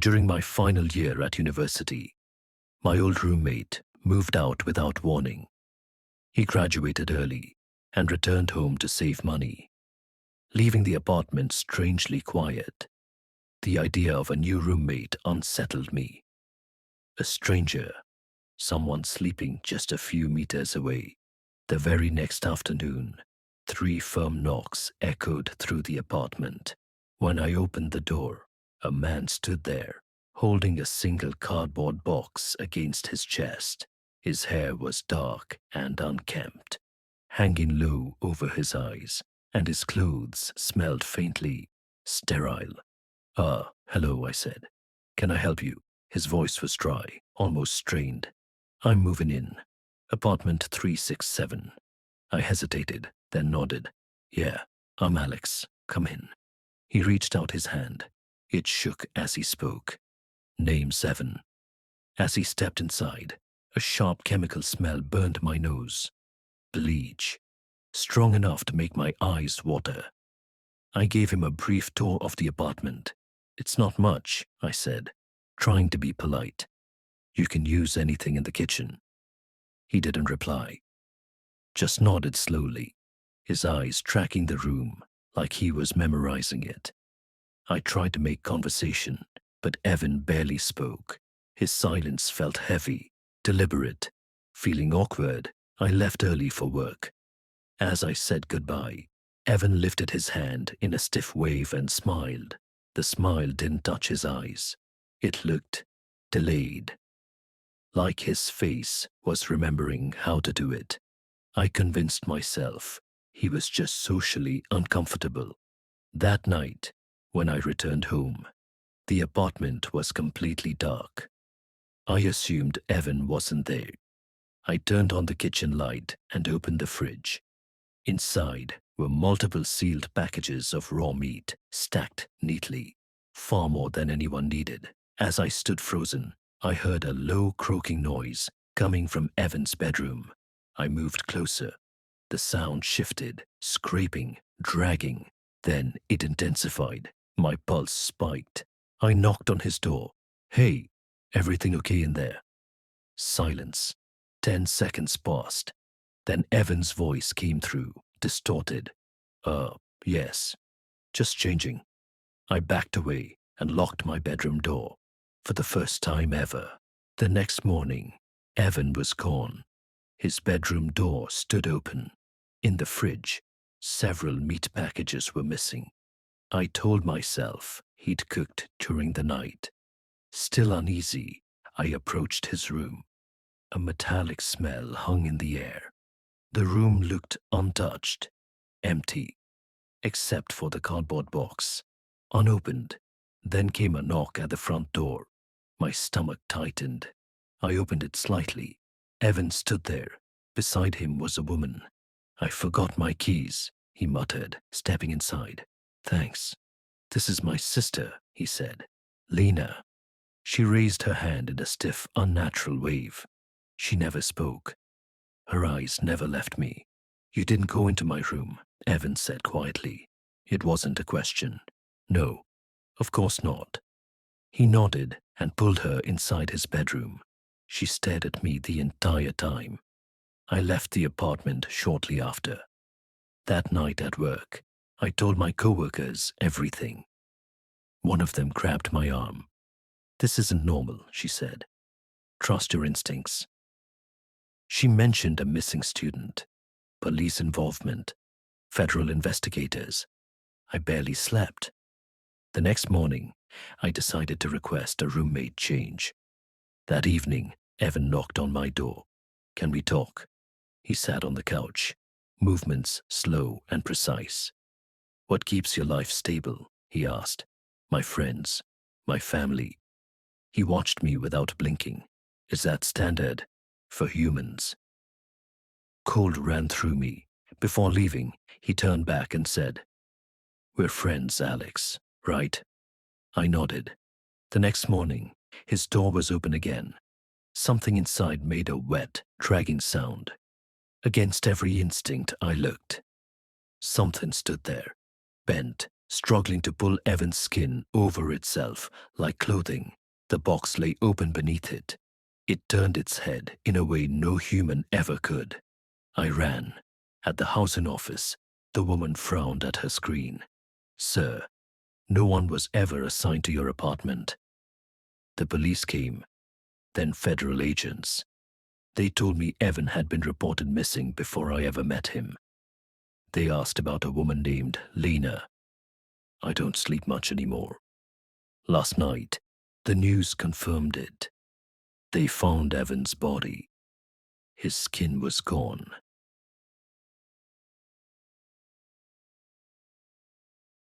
During my final year at university, my old roommate moved out without warning. He graduated early and returned home to save money, leaving the apartment strangely quiet. The idea of a new roommate unsettled me. A stranger, someone sleeping just a few meters away. The very next afternoon, 3 firm knocks echoed through the apartment. When I opened the door, a man stood there, holding a single cardboard box against his chest. His hair was dark and unkempt, hanging low over his eyes, and his clothes smelled faintly sterile. Hello, I said. Can I help you? His voice was dry, almost strained. I'm moving in. Apartment 367. I hesitated, then nodded. Yeah, I'm Alex. Come in. He reached out his hand. It shook as he spoke. Name 7. As he stepped inside, a sharp chemical smell burned my nose. Bleach. Strong enough to make my eyes water. I gave him a brief tour of the apartment. It's not much, I said, trying to be polite. You can use anything in the kitchen. He didn't reply, just nodded slowly, his eyes tracking the room like he was memorizing it. I tried to make conversation, but Evan barely spoke. His silence felt heavy, deliberate. Feeling awkward, I left early for work. As I said goodbye, Evan lifted his hand in a stiff wave and smiled. The smile didn't touch his eyes. It looked delayed, like his face was remembering how to do it. I convinced myself he was just socially uncomfortable. That night, when I returned home, the apartment was completely dark. I assumed Evan wasn't there. I turned on the kitchen light and opened the fridge. Inside were multiple sealed packages of raw meat, stacked neatly, far more than anyone needed. As I stood frozen, I heard a low croaking noise coming from Evan's bedroom. I moved closer. The sound shifted, scraping, dragging. Then it intensified. My pulse spiked. I knocked on his door. Hey, everything okay in there? Silence. 10 seconds passed. Then Evan's voice came through, distorted. Yes. Just changing. I backed away and locked my bedroom door. For the first time ever. The next morning, Evan was gone. His bedroom door stood open. In the fridge, several meat packages were missing. I told myself he'd cooked during the night. Still uneasy, I approached his room. A metallic smell hung in the air. The room looked untouched, empty, except for the cardboard box, unopened. Then came a knock at the front door. My stomach tightened. I opened it slightly. Evan stood there. Beside him was a woman. I forgot my keys, he muttered, stepping inside. Thanks. This is my sister, he said. Lena. She raised her hand in a stiff, unnatural wave. She never spoke. Her eyes never left me. You didn't go into my room, Evan said quietly. It wasn't a question. No, of course not. He nodded and pulled her inside his bedroom. She stared at me the entire time. I left the apartment shortly after. That night at work, I told my coworkers everything. One of them grabbed my arm. This isn't normal, she said. Trust your instincts. She mentioned a missing student, police involvement, federal investigators. I barely slept. The next morning, I decided to request a roommate change. That evening, Evan knocked on my door. Can we talk? He sat on the couch, movements slow and precise. What keeps your life stable? He asked. My friends, my family. He watched me without blinking. Is that standard for humans? Cold ran through me. Before leaving, he turned back and said, We're friends, Alex, right? I nodded. The next morning, his door was open again. Something inside made a wet, dragging sound. Against every instinct, I looked. Something stood there, bent, struggling to pull Evan's skin over itself like clothing. The box lay open beneath it. It turned its head in a way no human ever could. I ran. At the housing office, the woman frowned at her screen. "Sir, no one was ever assigned to your apartment." The police came, then federal agents. They told me Evan had been reported missing before I ever met him. They asked about a woman named Lena. I don't sleep much anymore. Last night, the news confirmed it. They found Evan's body. His skin was gone,